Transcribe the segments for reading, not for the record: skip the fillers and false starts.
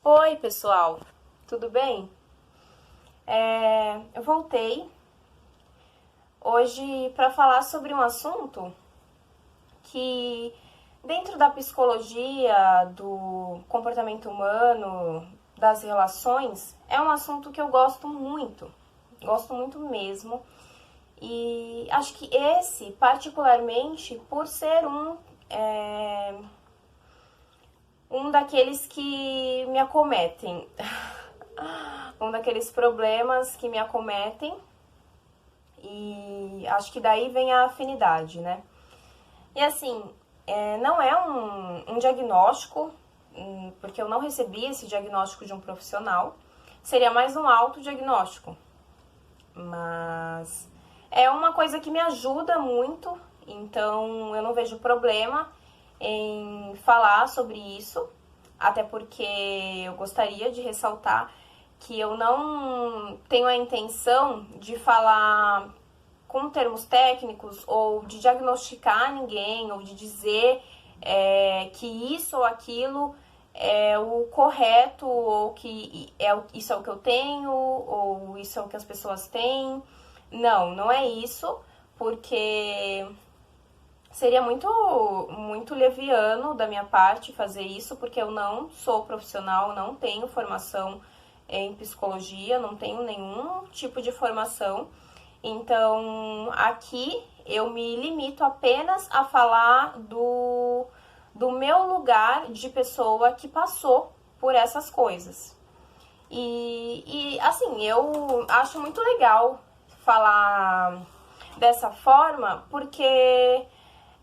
Oi, pessoal, tudo bem? Eu voltei hoje para falar sobre um assunto que, dentro da psicologia, do comportamento humano, das relações, é um assunto que eu gosto muito mesmo. E acho que esse, particularmente, por ser um daqueles que me acometem, um daqueles problemas que me acometem, e acho que daí vem a afinidade, né? E assim, não é um diagnóstico, porque eu não recebi esse diagnóstico de um profissional, seria mais um autodiagnóstico, mas é uma coisa que me ajuda muito, então eu não vejo problema em falar sobre isso, até porque eu gostaria de ressaltar que eu não tenho a intenção de falar com termos técnicos ou de diagnosticar ninguém ou de dizer que isso ou aquilo é o correto ou que isso é o que eu tenho ou isso é o que as pessoas têm. Não, não é isso, porque seria muito leviano da minha parte fazer isso, porque eu não sou profissional, não tenho formação em psicologia, não tenho nenhum tipo de formação. Então, aqui eu me limito apenas a falar do meu lugar de pessoa que passou por essas coisas. E assim, eu acho muito legal falar dessa forma, porque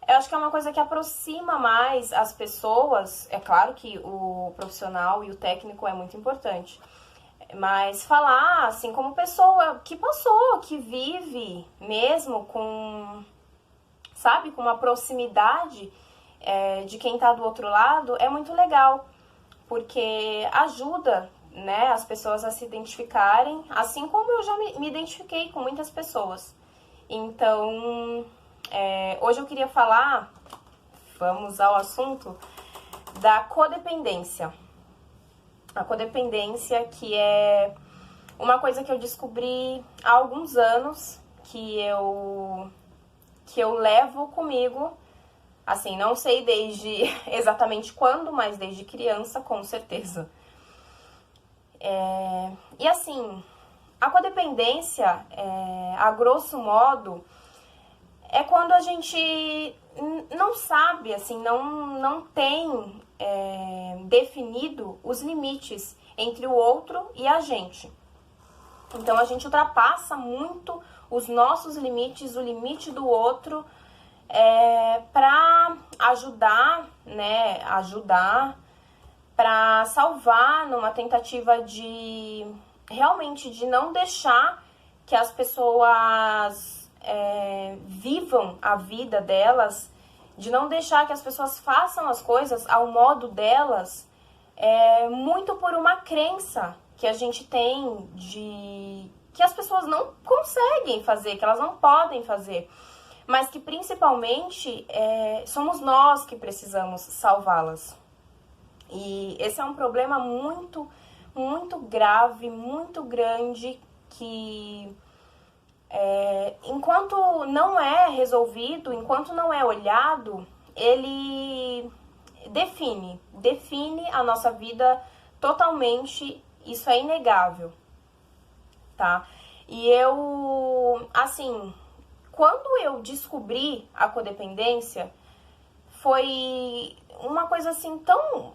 eu acho que é uma coisa que aproxima mais as pessoas. É claro que o profissional e o técnico é muito importante, mas falar assim como pessoa que passou, que vive mesmo com, sabe, com uma proximidade de quem tá do outro lado, é muito legal, porque ajuda, né, as pessoas a se identificarem, assim como eu já me identifiquei com muitas pessoas. Então, hoje eu queria falar, vamos ao assunto, da codependência. A codependência, que é uma coisa que eu descobri há alguns anos, que eu levo comigo, assim, não sei desde exatamente quando, mas desde criança, com certeza. E assim, a codependência, a grosso modo, é quando a gente não sabe, assim, não tem definido os limites entre o outro e a gente. Então a gente ultrapassa muito os nossos limites, o limite do outro, para ajudar, né? Ajudar, para salvar, numa tentativa de realmente de não deixar que as pessoas vivam a vida delas, de não deixar que as pessoas façam as coisas ao modo delas, muito por uma crença que a gente tem de que as pessoas não conseguem fazer, que elas não podem fazer, mas que principalmente somos nós que precisamos salvá-las. E esse é um problema muito, muito grave, muito grande, que enquanto não é resolvido, enquanto não é olhado, ele define a nossa vida totalmente. Isso é inegável, tá? E eu, assim, quando eu descobri a codependência, foi uma coisa assim tão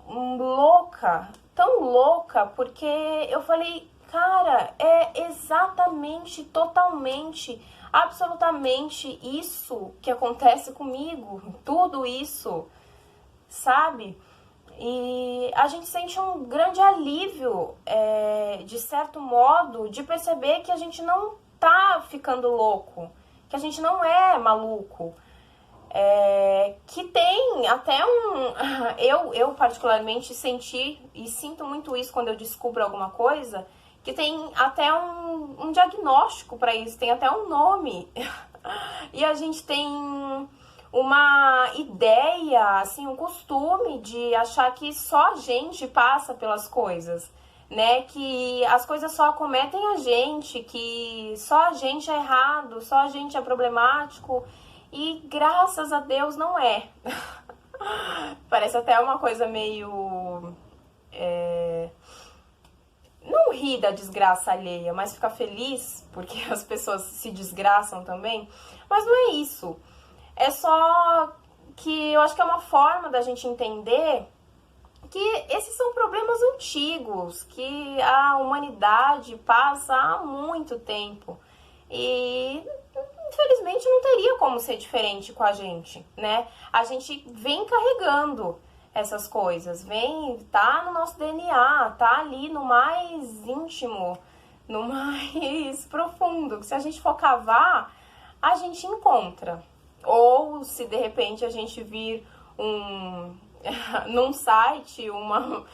louca, porque eu falei, cara, é exatamente, totalmente, absolutamente isso que acontece comigo, tudo isso, sabe? E a gente sente um grande alívio, de certo modo, de perceber que a gente não tá ficando louco, que a gente não é maluco, que tem até eu particularmente senti e sinto muito isso quando eu descubro alguma coisa, que tem até um diagnóstico para isso, tem até um nome. E a gente tem uma ideia, assim, um costume de achar que só a gente passa pelas coisas, né? Que as coisas só acometem a gente, que só a gente é errado, só a gente é problemático. E graças a Deus não é. Parece até uma coisa meio... não rir da desgraça alheia, mas ficar feliz porque as pessoas se desgraçam também. Mas não é isso. É só que eu acho que é uma forma da gente entender que esses são problemas antigos, que a humanidade passa há muito tempo. E infelizmente não teria como ser diferente com a gente, né? A gente vem carregando essas coisas, tá no nosso DNA, tá ali no mais íntimo, no mais profundo, que se a gente for cavar, a gente encontra. Ou se de repente a gente vir num site, uma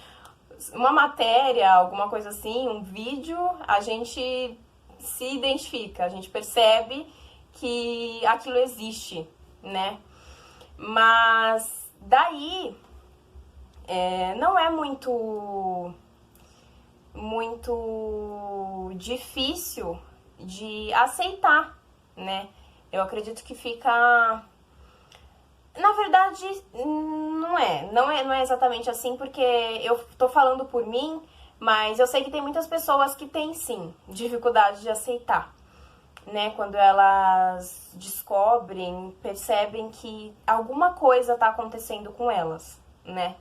matéria, alguma coisa assim, um vídeo, a gente se identifica, a gente percebe que aquilo existe, né? Mas daí não é muito difícil de aceitar, né? Eu acredito que fica... Na verdade, não é exatamente assim, porque eu tô falando por mim, mas eu sei que tem muitas pessoas que têm, sim, dificuldade de aceitar, né? Quando elas descobrem, percebem que alguma coisa tá acontecendo com elas, né?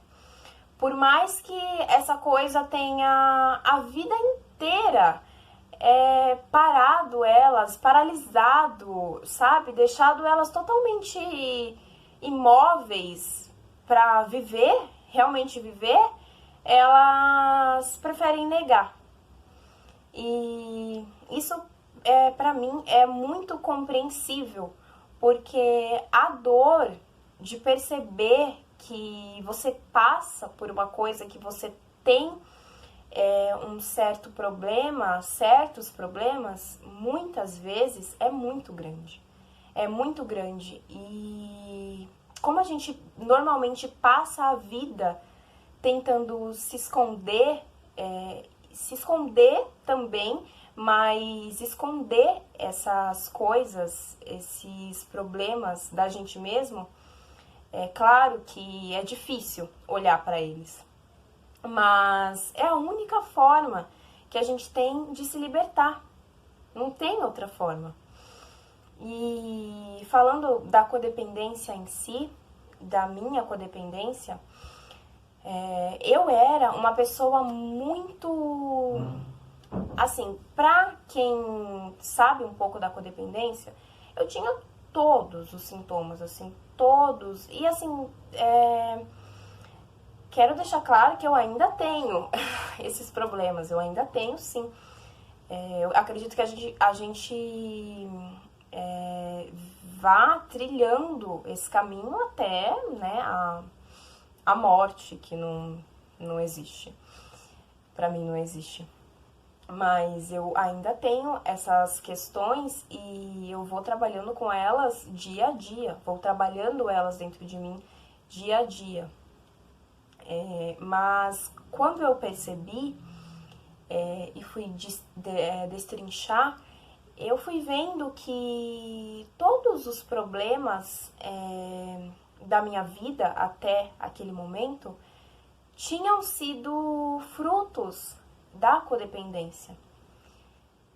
Por mais que essa coisa tenha a vida inteira paralisado, sabe? Deixado elas totalmente imóveis para viver, realmente viver, elas preferem negar. E isso, para mim, é muito compreensível, porque a dor de perceber que você passa por uma coisa, que você tem um certo problema, certos problemas, muitas vezes é muito grande. É muito grande. E como a gente normalmente passa a vida tentando se esconder também, mas esconder essas coisas, esses problemas da gente mesmo, é claro que é difícil olhar para eles. Mas é a única forma que a gente tem de se libertar. Não tem outra forma. E falando da codependência em si, da minha codependência, eu era uma pessoa muito... Assim, pra quem sabe um pouco da codependência, eu tinha todos os sintomas, assim, todos. E assim, quero deixar claro que eu ainda tenho esses problemas, eu ainda tenho, sim. Eu acredito que a gente vá trilhando esse caminho até, né, a morte, que não existe. Pra mim não existe. Mas eu ainda tenho essas questões e eu vou trabalhando com elas dia a dia. Vou trabalhando elas dentro de mim dia a dia. Mas quando eu percebi e fui destrinchar, eu fui vendo que todos os problemas da minha vida até aquele momento tinham sido frutos da codependência,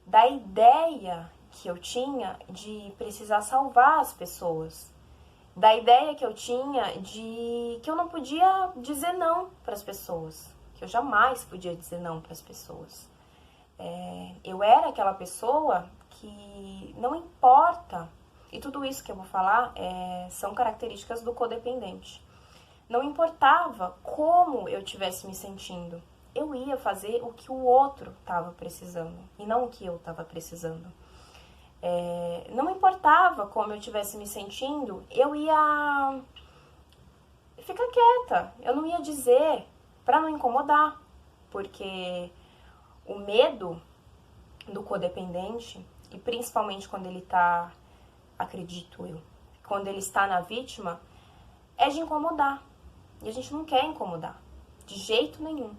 da ideia que eu tinha de precisar salvar as pessoas, da ideia que eu tinha de que eu não podia dizer não para as pessoas, que eu jamais podia dizer não para as pessoas. Eu era aquela pessoa que não importa, e tudo isso que eu vou falar são características do codependente. Não importava como eu estivesse me sentindo, eu ia fazer o que o outro estava precisando e não o que eu estava precisando. Não importava como eu estivesse me sentindo, eu ia ficar quieta, eu não ia dizer para não incomodar, porque o medo do codependente, e principalmente quando ele tá, acredito eu, quando ele está na vítima, é de incomodar. E a gente não quer incomodar, de jeito nenhum.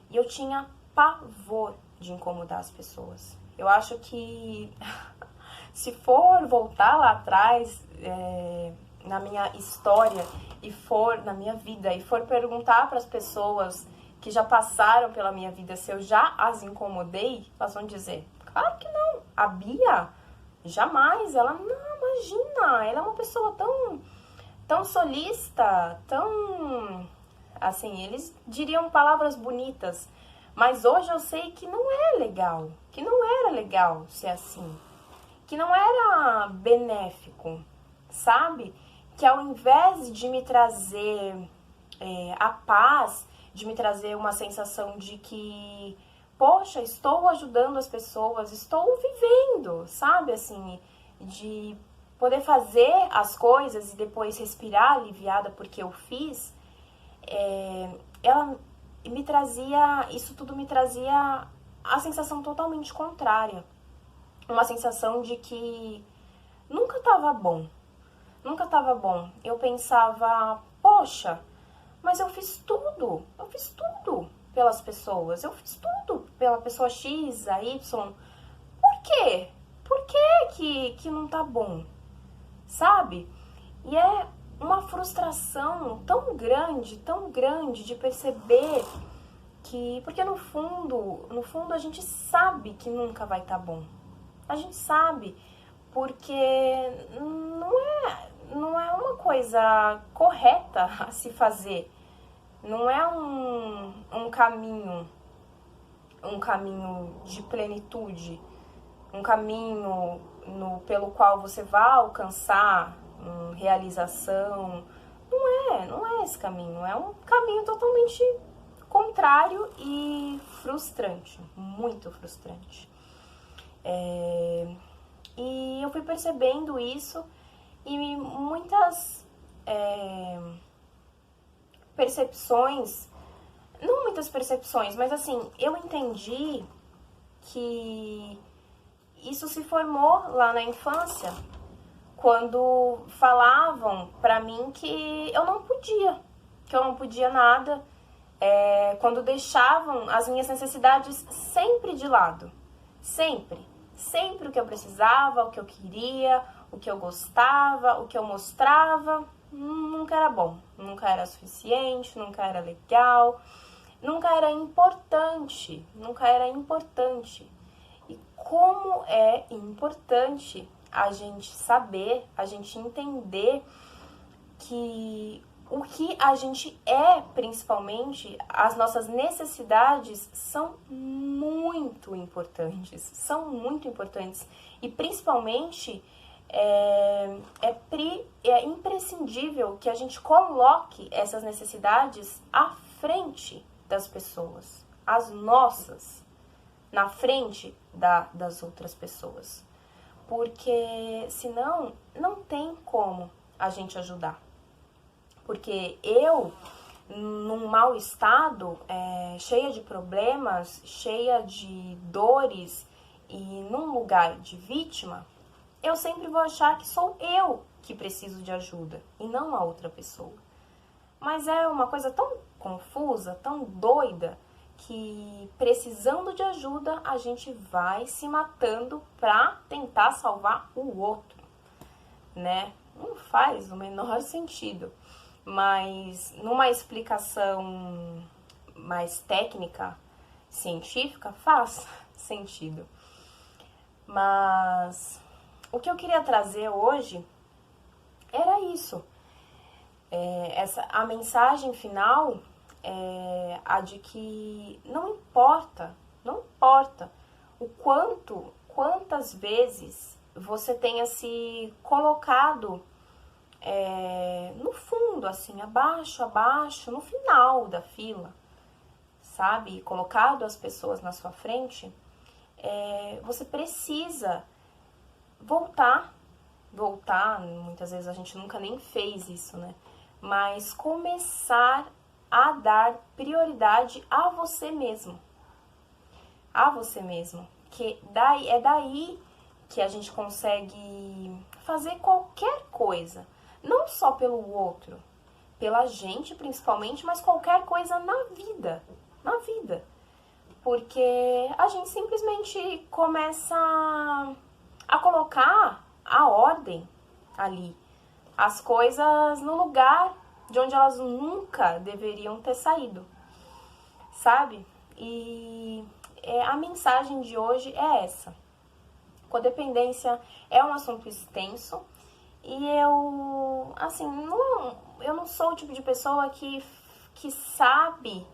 E eu tinha pavor de incomodar as pessoas. Eu acho que se for voltar lá atrás, na minha história, e for na minha vida, e for perguntar para as pessoas que já passaram pela minha vida se eu já as incomodei, elas vão dizer, claro que não. A Bia, jamais. Ela, não, imagina, ela é uma pessoa tão solista, tão... Assim, eles diriam palavras bonitas, mas hoje eu sei que não é legal, que não era legal ser assim, que não era benéfico, sabe? Que ao invés de me trazer a paz, de me trazer uma sensação de que, poxa, estou ajudando as pessoas, estou vivendo, sabe? Assim, de poder fazer as coisas e depois respirar aliviada porque eu fiz, ela me trazia, isso tudo me trazia a sensação totalmente contrária. Uma sensação de que nunca estava bom. Nunca estava bom. Eu pensava, poxa, mas eu fiz tudo pelas pessoas. Eu fiz tudo pela pessoa X, a Y. Por quê? Por que não tá bom? Sabe? E é uma frustração tão grande de perceber que... Porque no fundo a gente sabe que nunca vai estar bom. A gente sabe, porque não é uma coisa correta a se fazer. Não é um caminho de plenitude, um caminho pelo qual você vai alcançar realização. Não é esse caminho. É um caminho totalmente contrário e frustrante, muito frustrante. E eu fui percebendo isso e muitas percepções, não muitas percepções, mas assim, eu entendi que isso se formou lá na infância, quando falavam pra mim que eu não podia nada, quando deixavam as minhas necessidades sempre de lado, sempre o que eu precisava, o que eu queria, o que eu gostava, o que eu mostrava, nunca era bom, nunca era suficiente, nunca era legal, nunca era importante. E como é importante a gente saber, a gente entender que o que a gente principalmente, as nossas necessidades são muito importantes. E principalmente é imprescindível que a gente coloque essas necessidades à frente das pessoas, as nossas, na frente das outras pessoas. Porque senão não tem como a gente ajudar. Porque eu, num mau estado, cheia de problemas, cheia de dores e num lugar de vítima, eu sempre vou achar que sou eu que preciso de ajuda e não a outra pessoa. Mas é uma coisa tão confusa, tão doida, que precisando de ajuda a gente vai se matando pra tentar salvar o outro, né? Não faz o menor sentido. Mas numa explicação mais técnica, científica, faz sentido. Mas o que eu queria trazer hoje era isso. A mensagem final é a de que não importa quantas vezes você tenha se colocado no fundo, assim, abaixo, no final da fila, sabe? Colocado as pessoas na sua frente, você precisa voltar, muitas vezes a gente nunca nem fez isso, né? Mas começar a dar prioridade a você mesmo. Que é daí que a gente consegue fazer qualquer coisa, não só pelo outro, pela gente principalmente, mas qualquer coisa na vida, porque a gente simplesmente começa a colocar a ordem ali, as coisas no lugar de onde elas nunca deveriam ter saído, sabe? E a mensagem de hoje é essa. Codependência é um assunto extenso e eu não sou o tipo de pessoa que sabe,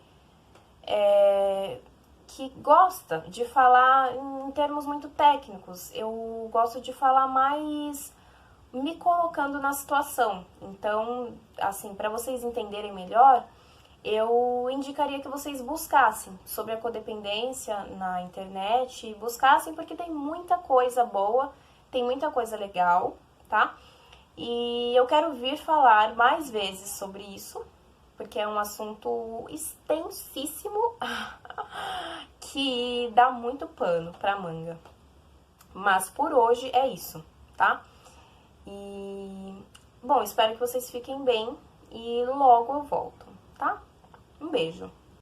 que gosta de falar em termos muito técnicos. Eu gosto de falar mais me colocando na situação. Então, assim, para vocês entenderem melhor, eu indicaria que vocês buscassem sobre a codependência na internet, buscassem porque tem muita coisa boa, tem muita coisa legal, tá? E eu quero vir falar mais vezes sobre isso, porque é um assunto extensíssimo que dá muito pano pra manga. Mas por hoje é isso, tá? E, bom, espero que vocês fiquem bem e logo eu volto, tá? Um beijo.